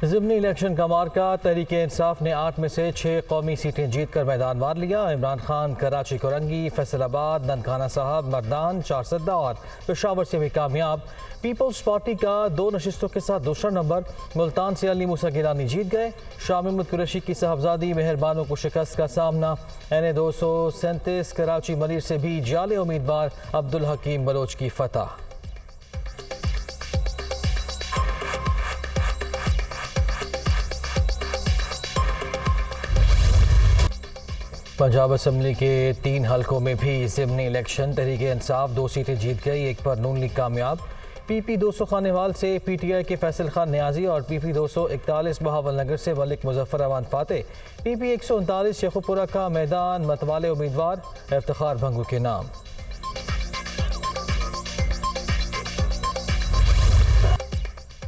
ज़िमनी election का मार्का तहरीक इंसाफ ने 8 में से 6 कौमी सीटें जीत कर मैदान मार लिया। इमरान खान कराची कोरंगी, फैसलाबाद, ननकाना साहब, मर्दान, चारसद्दा और पेशावर से भी कामयाब। पीपल्स पार्टी का 2 नशिस्तों के साथ दूसरा नंबर। मुल्तान से अली मूसा गिलानी जीत गए। शाह महमूद कुरैशी की साहबजादी मेहरबानों को शिकस्त का सामना। NA 237 कराची मलिर से भी जाले उम्मीदवार अब्दुल हकीम बलोच की फतह। पंजाब असम्बली के 3 हलकों में भी ज़िमनी इलेक्शन तहरीक इंसाफ 2 सीटें जीत गई, एक पर नून लीग कामयाब। PP 200 खानेवाल से PTI के फैसल खान न्याजी और PP 241 बहावल नगर से मलिक मुजफ्फर अमान फाते। PP 139 शेखुपुरा का मैदान मतवाले उम्मीदवार इफ्तिखार भंगू के नाम।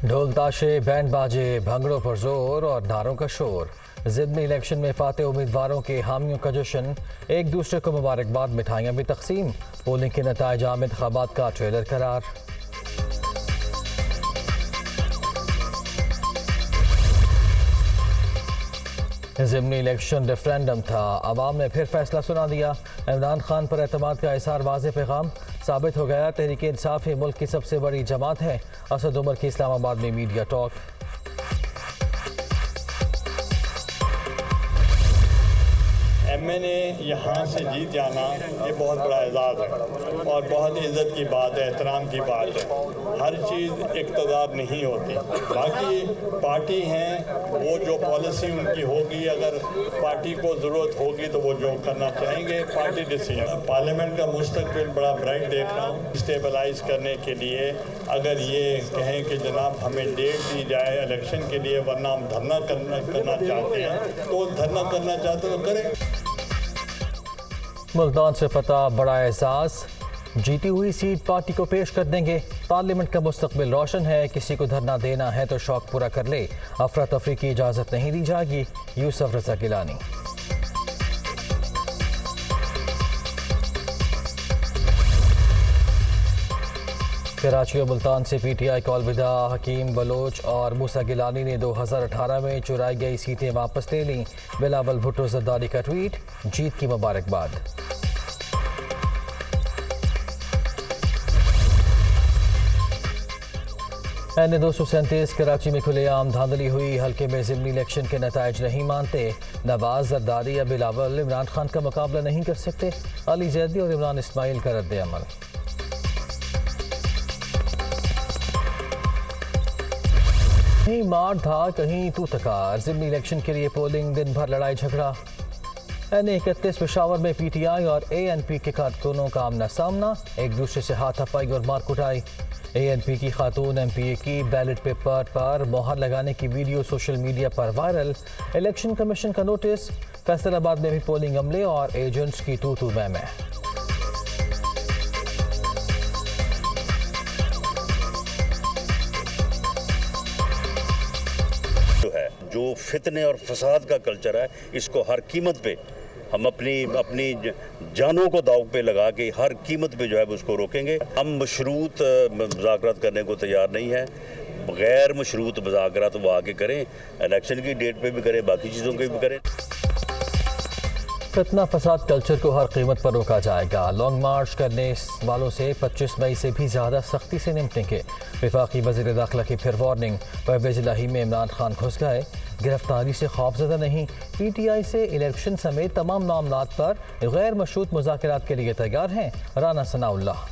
ढोल ताशे, बैंड बाजे, भंगड़ों पर जोर और नारों का शोर। ज़िमनी इलेक्शन में फाते उम्मीदवारों के हामियों का जश्न, एक दूसरे को मुबारकबाद, मिठाइयाँ भी तकसीम। पोलिंग के नताइज आम इंतखाबात का ट्रेलर करार। ज़िमनी इलेक्शन रेफरेंडम था, अवाम ने फिर फैसला सुना दिया। इमरान खान पर एतमाद का इज़हार, वाज़ेह पैगाम। साबित हो गया तहरीक इंसाफ ही मुल्क की सबसे बड़ी जमात है। असद उमर की इस्लामाबाद में मीडिया टॉक। MNA यहाँ से जीत जाना ये बहुत बड़ा एजाज़ है और बहुत इज़्ज़त की बात है, एहतराम की बात है। हर चीज़ इक़्तिदार नहीं होती। बाकी पार्टी हैं, वो जो पॉलिसी उनकी होगी, अगर पार्टी को ज़रूरत होगी तो वो जो करना चाहेंगे पार्टी डिसीजन। पार्लियामेंट का मुस्तकबिल बड़ा ब्राइट देख रहा हूँ। स्टेबलाइज करने के लिए अगर ये कहें कि जनाब हमें डेट दी जाए इलेक्शन के लिए, वरना हम धरना करना चाहते हैं, तो धरना करना चाहते तो करें। मुल्तान से फतह, बड़ा एहसास। जीती हुई सीट पार्टी को पेश कर देंगे। पार्लियामेंट का मुस्तकबिल रोशन है, किसी को धरना देना है तो शौक पूरा कर ले। अफरा तफरी की इजाज़त नहीं दी जाएगी। यूसुफ रज़ा गिलानी। कराची और मुल्तान से PTI को अलविदा। हकीम बलोच और मूसा गिलानी ने 2018 में चुराई गई सीटें वापस ले लीं। बिलावल भुट्टो जरदारी का ट्वीट, जीत की मुबारकबाद। NA 237 कराची में खुलेआम धांधली हुई। हल्के में ज़िमनी इलेक्शन के नताइज नहीं मानते। नवाज, जरदारी या बिलावल इमरान खान का मुकाबला नहीं कर सकते। अली जैदी और इमरान इस्माइल का रद्द अमल। कहीं मार धाड़, कहीं तू तकार। ज़िमनी इलेक्शन के लिए पोलिंग, दिन भर लड़ाई झगड़ा। NA 31 पेशावर में PTI और ANP के कारकुनों का आमना सामना, एक दूसरे से हाथापाई और मार कुटाई। ANP की खातून MPA की बैलेट पेपर पर मोहर लगाने की वीडियो सोशल मीडिया पर वायरल। इलेक्शन कमीशन का नोटिस। फैसलाबाद में भी पोलिंग अमले और एजेंट्स की तू मैं। जो फितने और फसाद का कल्चर है, इसको हर कीमत पे हम अपनी जानों को दाव पे लगा के हर कीमत पे जो है उसको रोकेंगे। हम मशरूत मुज़ाकरात करने को तैयार नहीं है। गैर मशरूत मुज़ाकरात वो आके करें, इलेक्शन की डेट पे भी करें, बाकी चीज़ों के भी करें। फितना फसाद कल्चर को हर कीमत पर रोका जाएगा। लॉन्ग मार्च करने वालों से 25 मई से भी ज़्यादा सख्ती से निपटेंगे। वफाकी वज़ीर दाखिला की फिर वार्निंग। परवेज़ इलाही में इमरान खान घुस गए, गिरफ्तारी से खौफज़दा नहीं। PTI से इलेक्शन समेत तमाम मामलात पर गैर मशरूत मुज़ाकरात के लिए तैयार हैं। राना सनाउल्लाह।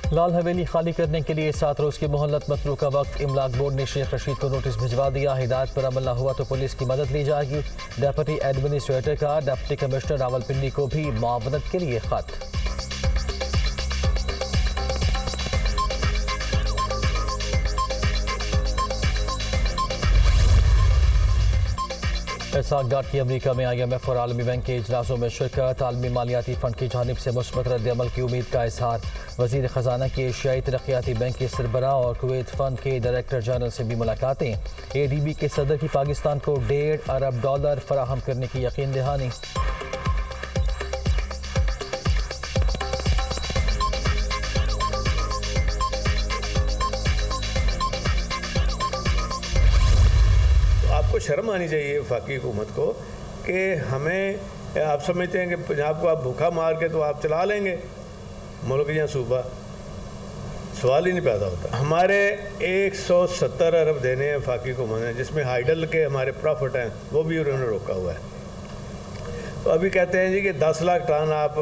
लाल हवेली खाली करने के लिए 7 रोज़ की मोहलत मतलू का वक्त। इमलाक बोर्ड ने शेख रशीद को नोटिस भिजवा दिया। हिदायत पर अमल न हुआ तो पुलिस की मदद ली जाएगी। डेप्यूटी एडमिनिस्ट्रेटर का डिप्टी कमिश्नर रावलपिंडी को भी मुआवनत के लिए खत। इसहाक डाट की अमरीका में IMF और आलमी बैंक के इजलासों में शिरकत। आलमी मालियाती फंड की जानिब से मुस्बत रद्द अमल की उम्मीद का इजहार। वज़ीर ख़जाना के एशियाई तरक्याती बैंक के सरबराह और कुवैत फ़ंड के डायरेक्टर जनरल से भी मुलाकातें। ADB के सदर की पाकिस्तान को $1.5 अरब फराहम करने की यकीन दहानी। आपको शर्म आनी चाहिए वफाकी हुकूमत को कि हमें, आप समझते हैं कि पंजाब को आप भूखा मार के तो आप चला लेंगे मुल्क या सूबा, सवाल ही नहीं पैदा होता। हमारे 170 अरब देने हैं वफाकी हुकूमत ने, जिसमें हाइडल के हमारे प्रॉफिट हैं वो भी उन्होंने रोका हुआ है। तो अभी कहते हैं जी कि 10 लाख टन आप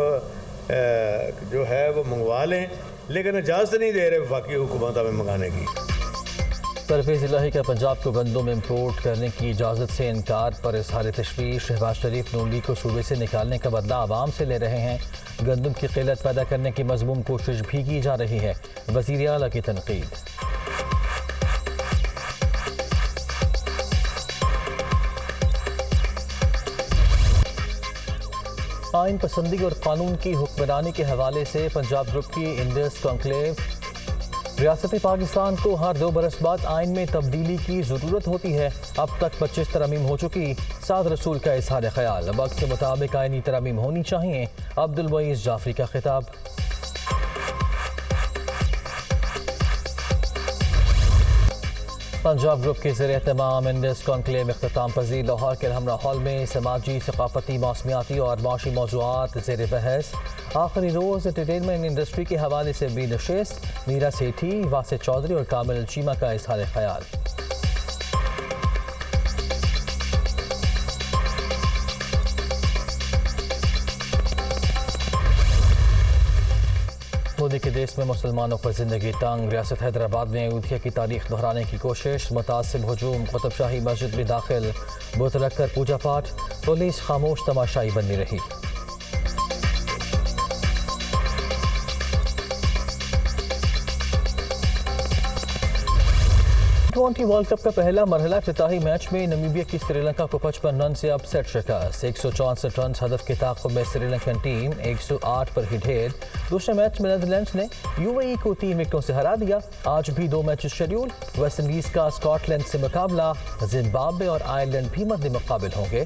जो है वो मंगवा लें, लेकिन इजाज़त नहीं दे रहे वफाकी हुकूमत हमें मंगाने की। परवेज़ इलाही का पंजाब को गंदम इम्पोर्ट करने की इजाज़त से इनकार पर इज़हार तशवीश। शहबाज शरीफ नून लीग को सूबे से निकालने का बदला आवाम से ले रहे हैं। गंदम की किल्लत पैदा करने की मज़मूम कोशिश भी की जा रही है। वज़ीर आला की तनकीद। आइन पसंदी और कानून की हुक्मरानी के हवाले से पंजाब ग्रुप की इंडस कॉन्क्लेव। रियासत पाकिस्तान को हर 2 बरस बाद आइन में तब्दीली की ज़रूरत होती है। अब तक 25 तरमीम हो चुकी। साद रसूल का इज़हार ख्याल। वक्त के मुताबिक आइनी तरमीम होनी चाहिए। अब्दुल वईस जाफरी का खिताब। पंजाब ग्रुप के ज़रिए तमाम इंडस कॉन्क्लेव इख्तिताम पजीर। लाहौर के हमरा हॉल में समाजी, सकाफती, मौसमियाती और माशी मौज़ूआत ज़ेर बहस। आखिरी रोज़ एंटरटेनमेंट इंडस्ट्री के हवाले से भी नशिस्त। मीरा सेठी, वासिफ चौधरी और कामिल चीमा का इज़हार ख्याल। मोदी के देश में मुसलमानों पर जिंदगी तंग। रियासत हैदराबाद में अयोध्या की तारीख दोहराने की कोशिश। मुतासिब हजूम। कुतुब शाही मस्जिद में दाखिल। बुत रखकर पूजा पाठ। पुलिस खामोश तमाशाई बनी रही। T20 वर्ल्ड कप का पहला मरहला इफ्तिताही मैच में नमीबिया की श्रीलंका को 55 रन से अपसेट शिकस्त। 164 रन हदफ के ताक़ुब में श्रीलंकन टीम 108 पर ही ढेर। दूसरे मैच में नीदरलैंड्स ने UAE को 3 विकेटों से हरा दिया। आज भी 2 मैचेस शेड्यूल। वेस्ट इंडीज़ का स्कॉटलैंड से मुकाबला। जिम्बाब्वे और आयरलैंड भी मद्दे मुकाबिल होंगे।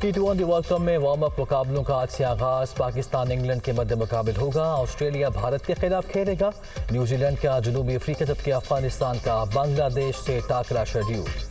T20 वर्ल्ड कप में वार्म अप मुकाबलों का आज से आगाज। पाकिस्तान इंग्लैंड के मध्य मुकाबिल होगा। ऑस्ट्रेलिया भारत के खिलाफ खेलेगा। न्यूजीलैंड का जनूबी अफ्रीका जबकि अफगानिस्तान का बांग्लादेश से टाकरा शेड्यूल।